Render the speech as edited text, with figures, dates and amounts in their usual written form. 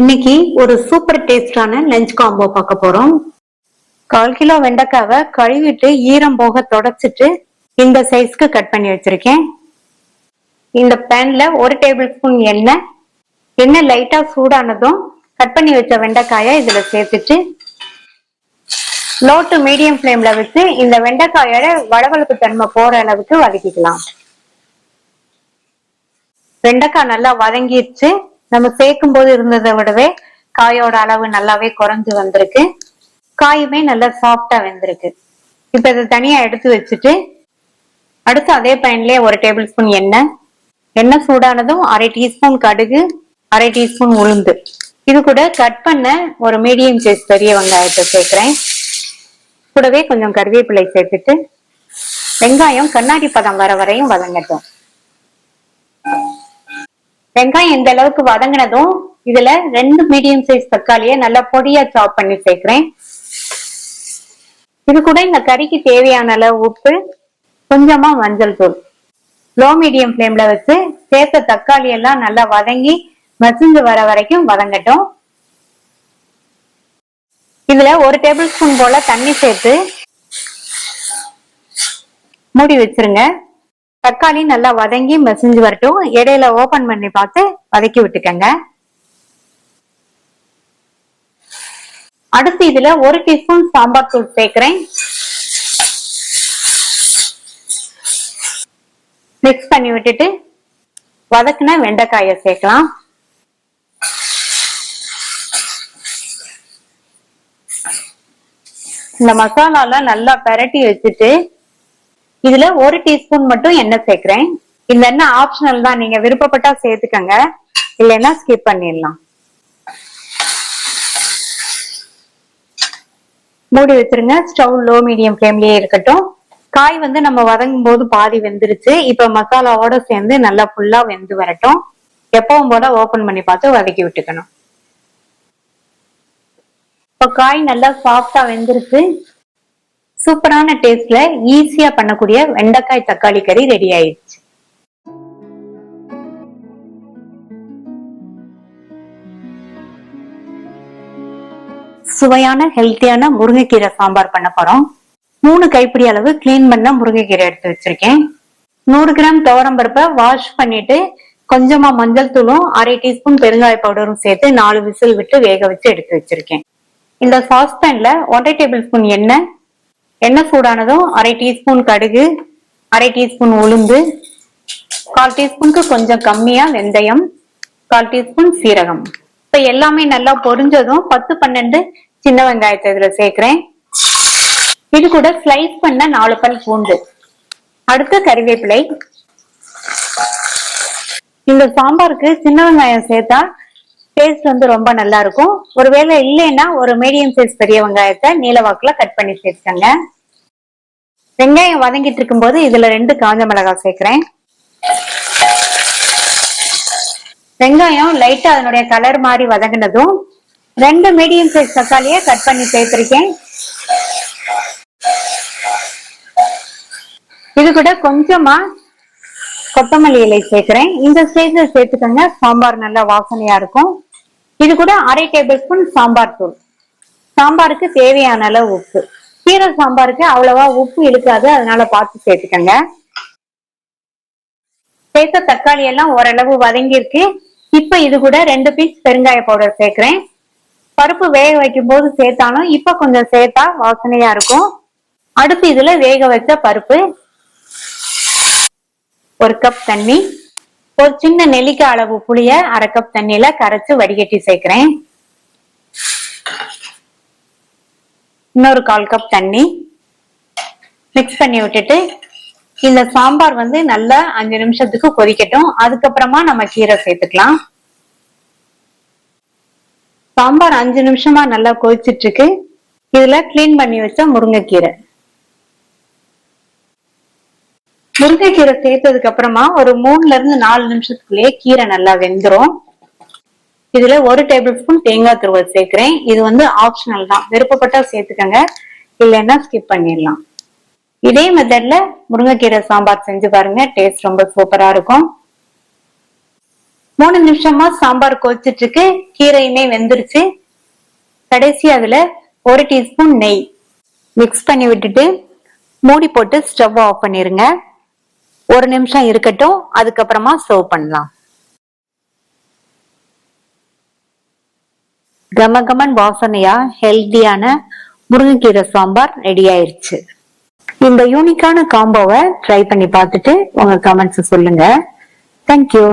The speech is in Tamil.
இன்னைக்கு ஒரு சூப்பர் டேஸ்டான லஞ்ச் காம்போ பார்க்க போறோம். 1/4 கிலோ வெண்டைக்காவை கழுவிட்டு ஈரம் போக தொடச்சிட்டு இந்த சைஸ்க்கு கட் பண்ணி வச்சிருக்கேன். இந்த பேன்ல 1 டேபிள் ஸ்பூன் எண்ணெய் லைட்டா சூடானதும் கட் பண்ணி வச்ச வெண்டைக்காயை இதுல சேர்த்துட்டு லோ டு மீடியம் ஃப்ளேம்ல வச்சு இந்த வெண்டைக்காயோட வளவளப்பு தன்மை போற அளவுக்கு வதக்கிக்கலாம். வெண்டைக்காய் நல்லா வதங்கிடுச்சு. நம்ம சேர்க்கும் போது இருந்ததை விடவே காயோட அளவு நல்லாவே குறைஞ்சு வந்திருக்கு. காயுமே நல்லா சாஃப்டா வெந்திருக்கு. இப்ப இதை தனியா எடுத்து வச்சுட்டு அடுத்து அதே பேன்லயே 1 டேபிள் ஸ்பூன் எண்ணெய் சூடானதும் 1/2 டீஸ்பூன் கடுகு, 1/2 டீஸ்பூன் உளுந்து, இது கூட கட் பண்ண ஒரு மீடியம் சைஸ் பெரிய வெங்காயத்தை சேர்க்கிறேன். கூடவே கொஞ்சம் கருவேப்பிலை சேர்த்துட்டு வெங்காயம் கண்ணாடி பதம் வர வரையும் வதங்கட்டும். வெங்காயம் இந்த அளவுக்கு வதங்கினதும் இதுல 2 மீடியம் சைஸ் தக்காளியை நல்லா பொடியா சாப் பண்ணி சேர்க்கிறேன். இது கூட இந்த கறிக்கு தேவையான அளவு உப்பு, கொஞ்சமா மஞ்சள் தூள். லோ மீடியம் ஃப்ளேம்ல வச்சு சேர்த்த தக்காளி எல்லாம் நல்லா வதங்கி மசிஞ்சு வர வரைக்கும் வதங்கட்டும். இதுல 1 டேபிள் ஸ்பூன் போல தண்ணி சேர்த்து மூடி வச்சிருங்க. தக்காளி நல்லா வதங்கி மசிஞ்சு வரட்டும். இடையில ஓபன் பண்ணி பார்த்து வதக்கி விட்டுக்கங்க. அடுத்து இதுல 1 டீஸ்பூன் சாம்பார் தூள் சேர்க்கிறேன். மிக்ஸ் பண்ணி விட்டுட்டு வதக்குன வெண்டைக்காயை சேர்க்கலாம். இந்த மசாலால நல்லா பெரட்டி வச்சுட்டு இதுல 1 டீஸ்பூன் மட்டும் எண்ணெய் சேர்க்கிறேன். இந்த எண்ணெய் ஆப்ஷனல் தான், நீங்க விருப்பப்பட்டா சேர்த்துக்கங்க, இல்லைன்னா ஸ்கிப் பண்ணிடலாம். மூடி வச்சிருங்க. ஸ்டவ் லோ மீடியம் ஃப்ளேம்லயே இருக்கட்டும். காய் நம்ம வதங்கும் போது பாதி வெந்துருச்சு. இப்ப மசாலாவோட சேர்ந்து நல்லா ஃபுல்லா வெந்து வரட்டும். எப்பவும் போல ஓபன் பண்ணி பார்த்து வதக்கி விட்டுக்கணும். இப்ப காய் நல்லா சாஃப்டா வெந்துருச்சு. சூப்பரான டேஸ்ட்ல ஈஸியா பண்ணக்கூடிய வெண்டைக்காய் தக்காளி கறி ரெடி ஆயிடுச்சு. சுவையான ஹெல்த்தியான முருங்கைக்கீரை சாம்பார் பண்ண போறோம். 3 கைப்பிடி அளவு கிளீன் பண்ண முருங்கைக்கீரை எடுத்து வச்சிருக்கேன். 100 கிராம் துவரம் பருப்பை வாஷ் பண்ணிட்டு கொஞ்சமா மஞ்சள் தூளும் 1/2 டீஸ்பூன் பெருங்காய பவுடரும் சேர்த்து 4 விசில் விட்டு வேக வச்சு எடுத்து வச்சிருக்கேன். இந்த சாஸ்பேன்ல 1/2 டேபிள் ஸ்பூன் எண்ணெய் சூடானதும் 1/2 டீஸ்பூன் கடுகு, 1/2 டீஸ்பூன் உளுந்து, 1/4 டீஸ்பூனுக்கு கொஞ்சம் கம்மியா வெந்தயம், 1/4 டீஸ்பூன் சீரகம். இப்ப எல்லாமே நல்லா பொரிஞ்சதும் 10-12 சின்ன வெங்காயத்தை இதுல சேர்க்கிறேன். இது கூட ஸ்லைஸ் பண்ண 4 பல் பூண்டு. அடுத்து கறிவேப்பிலை. இந்த சாம்பாருக்கு சின்ன வெங்காயம் சேர்த்தா டேஸ்ட் ரொம்ப நல்லா இருக்கும். ஒருவேளை இல்லைன்னா ஒரு மீடியம் சைஸ் பெரிய வெங்காயத்தை நீளவாக்குல கட் பண்ணி சேர்த்துக்கங்க. வெங்காயம் வதங்கிட்டு இருக்கும் போது இதுல 2 காஞ்ச மிளகாய் சேர்க்கிறேன். வெங்காயம் லைட்டா அதனுடைய கலர் மாதிரி வதங்கினதும் 2 மீடியம் சைஸ் தக்காளியை கட் பண்ணி சேர்த்திருக்கேன். இது கூட கொஞ்சமா கொத்தமல்லி இலை சேர்க்கிறேன். இந்த ஸ்டேஜ்ல சேர்த்துக்கங்க, சாம்பார் நல்லா வாசனையா இருக்கும். இது கூட 1/2 டேபிள் ஸ்பூன் சாம்பார் தூள். சாம்பாருக்கு தேவையான அளவு உப்பு. கீரை சாம்பாருக்கு அவ்வளவா உப்பு இழுக்காது, அதனால பார்த்து சேர்த்துக்கங்க. சேர்த்த தக்காளி எல்லாம் ஓரளவு வதங்கிருக்கு. இப்ப இது கூட 2 பீஸ் பெருங்காய பவுடர் சேர்க்கிறேன். பருப்பு வேக வைக்கும் போது சேர்த்தாலும் இப்ப கொஞ்சம் சேர்த்தா வாசனையா இருக்கும். அடுத்து இதுல வேக வச்ச பருப்பு, 1 கப் தண்ணி, ஒரு சின்ன நெல்லிக்காய் அளவு புளிய 1/2 கப் தண்ணியில கரைச்சு வடிகட்டி சேர்க்கிறேன். இன்னொரு 1/4 கப் தண்ணி மிக்ஸ் பண்ணி விட்டுட்டு இந்த சாம்பார் நல்லா 5 நிமிஷத்துக்கு கொதிக்கட்டும். அதுக்கப்புறமா நம்ம கீரை சேர்த்துக்கலாம். சாம்பார் 5 நிமிஷமா நல்லா கொதிச்சிட்டு இருக்கு. இதுல கிளீன் பண்ணி வச்ச முருங்கைக்கீரை சேர்த்ததுக்கு அப்புறமா ஒரு 3ல இருந்து 4 நிமிஷத்துக்குள்ளேயே கீரை நல்லா வெந்துரும். இதுல 1 டேபிள் ஸ்பூன் தேங்காய் துருவல் சேர்க்கிறேன். இது ஆப்ஷனல் தான், விருப்பப்பட்டா சேர்த்துக்கங்க, இல்லைன்னா ஸ்கிப் பண்ணிடலாம். இதே மெத்தட்ல முருங்கைக்கீரை சாம்பார் செஞ்சு பாருங்க, டேஸ்ட் ரொம்ப சூப்பரா இருக்கும். 3 நிமிஷமா சாம்பார் கொதிச்சிட்டு இருக்கு. கீரையுமே வெந்துருச்சு. கடைசி அதுல 1 டீஸ்பூன் நெய் மிக்ஸ் பண்ணி விட்டுட்டு மூடி போட்டு ஸ்டவ் ஆஃப் பண்ணிருங்க. 1 நிமிஷம் இருக்கட்டும். அதுக்கப்புறமா சர்வ் பண்ணலாம். கமகமன் வாசனையா ஹெல்தியான முருங்கைக்கீரை சாம்பார் ரெடி ஆயிருச்சு. இந்த யூனிக்கான காம்போவை ட்ரை பண்ணி பார்த்துட்டு உங்க கமெண்ட்ஸ் சொல்லுங்க. தேங்க்யூ.